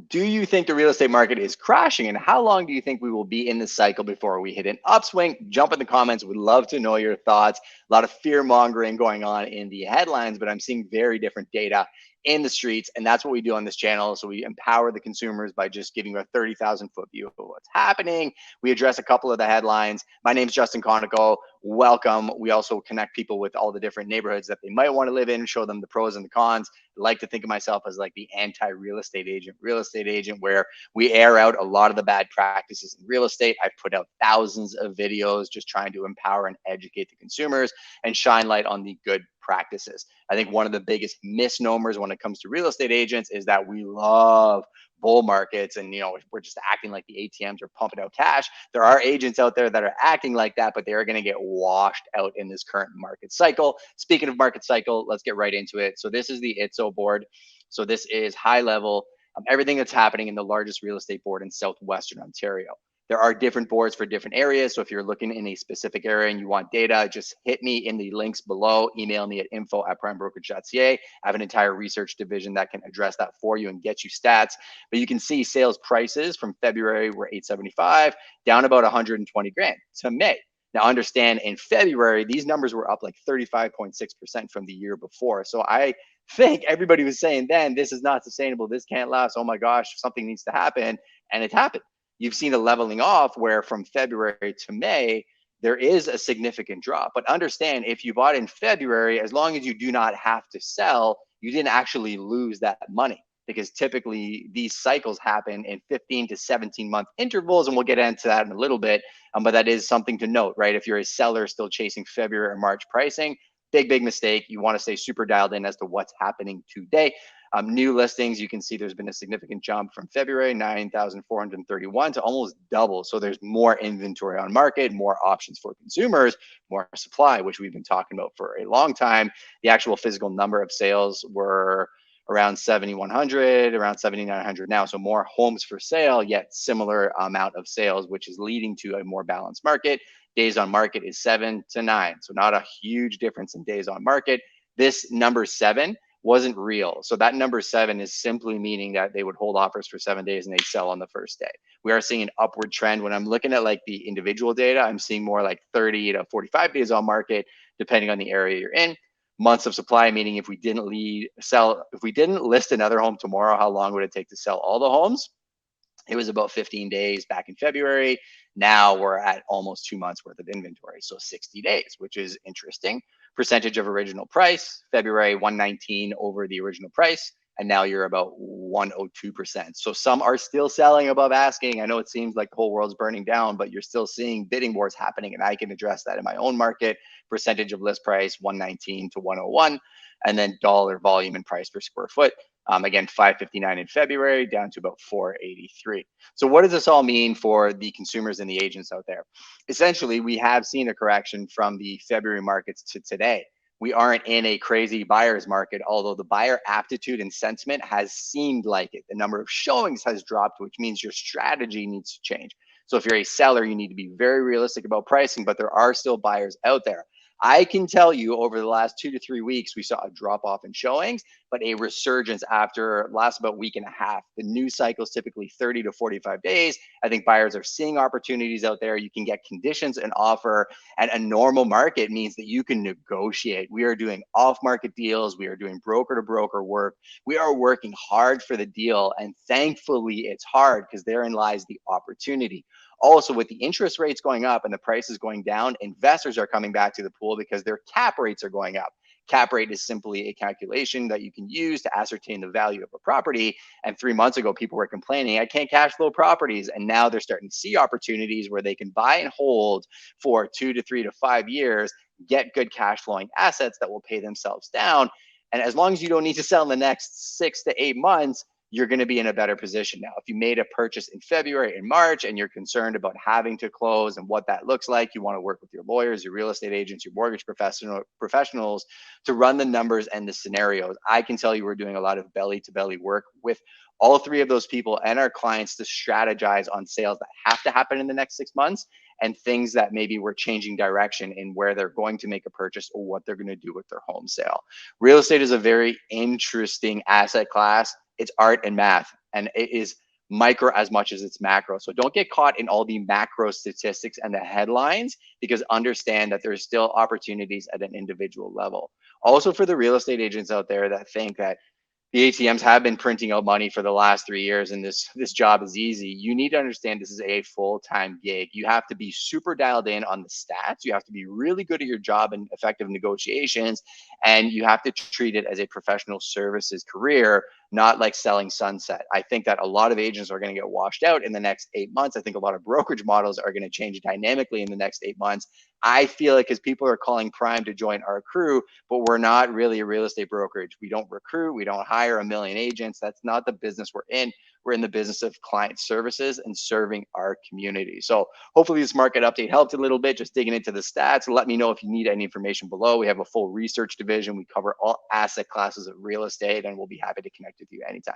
Do you think the real estate market is crashing? And how long do you think we will be in this cycle before we hit an upswing? Jump in the comments. Would love to know your thoughts. A lot of fear mongering going on in the headlines, but I'm seeing very different data in the streets. And that's what we do on this channel. So we empower the consumers by just giving a 30,000 foot view of what's happening. We address a couple of the headlines. My name's Justin Conoco. Welcome. We also connect people with all the different neighborhoods that they might want to live in, show them the pros and the cons. I like to think of myself as like the anti-real estate agent, where we air out a lot of the bad practices in real estate. I've put out thousands of videos just trying to empower and educate the consumers and shine light on the good practices. I think one of the biggest misnomers when it comes to real estate agents is that we love bull markets and we're just acting like the ATMs are pumping out cash. There are agents out there that are acting like that, but they're going to get washed out in this current market cycle. Speaking of market cycle, let's get right into it. So this is the ITSO board. So this is high level everything that's happening in the largest real estate board in southwestern Ontario. There are different boards for different areas. So if you're looking in a specific area and you want data, just hit me in the links below. Email me at info@primebrokerage.ca. I have an entire research division that can address that for you and get you stats. But you can see sales prices from February were 875, down about 120 grand to May. Now, understand in February, these numbers were up like 35.6% from the year before. So I think everybody was saying then, this is not sustainable. This can't last. Oh my gosh, something needs to happen. And it happened. You've seen a leveling off where from February to May, there is a significant drop. But understand, if you bought in February, as long as you do not have to sell, you didn't actually lose that money, because typically these cycles happen in 15 to 17 month intervals. And we'll get into that in a little bit. But that is something to note, right? If you're a seller still chasing February or March pricing, big mistake. You want to stay super dialed in as to what's happening today. New listings, you can see there's been a significant jump from February, 9,431 to almost double. So there's more inventory on market, more options for consumers, more supply, which we've been talking about for a long time. The actual physical number of sales were around 7,100, around 7,900 now. So more homes for sale, yet similar amount of sales, which is leading to a more balanced market. Days on market is 7 to 9. So not a huge difference in days on market. This number 7 wasn't real. So that number 7 is simply meaning that they would hold offers for 7 days and they'd sell on the first day. We are seeing an upward trend. When I'm looking at like the individual data, I'm seeing more like 30 to 45 days on market, depending on the area you're in. Months of supply, meaning if we didn't list another home tomorrow, how long would it take to sell all the homes? It was about 15 days back in February. Now we're at almost 2 months worth of inventory. So 60 days, which is interesting. Percentage of original price, February 119 over the original price. And now you're about 102%. So some are still selling above asking. I know it seems like the whole world's burning down, but you're still seeing bidding wars happening. And I can address that in my own market. Percentage of list price, 119 to 101. And then dollar volume and price per square foot. Again, 559 in February, down to about 483. So what does this all mean for the consumers and the agents out there? Essentially, we have seen a correction from the February markets to today. We aren't in a crazy buyer's market, although the buyer aptitude and sentiment has seemed like it. The number of showings has dropped, which means your strategy needs to change. So if you're a seller, you need to be very realistic about pricing, but there are still buyers out there. I can tell you over the last 2 to 3 weeks, we saw a drop off in showings, but a resurgence after last about week and a half. The news cycle is typically 30 to 45 days. I think buyers are seeing opportunities out there. You can get conditions and offer, and a normal market means that you can negotiate. We are doing off market deals. We are doing broker to broker work. We are working hard for the deal. And thankfully it's hard, because therein lies the opportunity. Also, with the interest rates going up and the prices going down, investors are coming back to the pool because their cap rates are going up. Cap rate is simply a calculation that you can use to ascertain the value of a property. And 3 months ago, people were complaining, I can't cash flow properties. And now they're starting to see opportunities where they can buy and hold for 2 to 3 to 5 years, get good cash flowing assets that will pay themselves down. And as long as you don't need to sell in the next 6 to 8 months, you're going to be in a better position now. If you made a purchase in February and March and you're concerned about having to close and what that looks like, you want to work with your lawyers, your real estate agents, your mortgage professionals to run the numbers and the scenarios. I can tell you we're doing a lot of belly to belly work with all 3 of those people and our clients to strategize on sales that have to happen in the next 6 months, and things that maybe we're changing direction in where they're going to make a purchase or what they're going to do with their home sale. Real estate is a very interesting asset class. It's art and math, and it is micro as much as it's macro. So don't get caught in all the macro statistics and the headlines, because understand that there's still opportunities at an individual level. Also, for the real estate agents out there that think that the ATMs have been printing out money for the last 3 years and this job is easy, you need to understand this is a full-time gig. You have to be super dialed in on the stats. You have to be really good at your job and effective negotiations, and you have to treat it as a professional services career, not like selling sunset. I think that a lot of agents are going to get washed out in the next 8 months. I think a lot of brokerage models are going to change dynamically in the next 8 months. I feel like, because people are calling Prime to join our crew, but we're not really a real estate brokerage. We don't recruit, we don't hire a million agents. That's not the business we're in. We're in the business of client services and serving our community. So hopefully this market update helped a little bit, just digging into the stats. Let me know if you need any information below. We have a full research division. We cover all asset classes of real estate, and we'll be happy to connect with you anytime.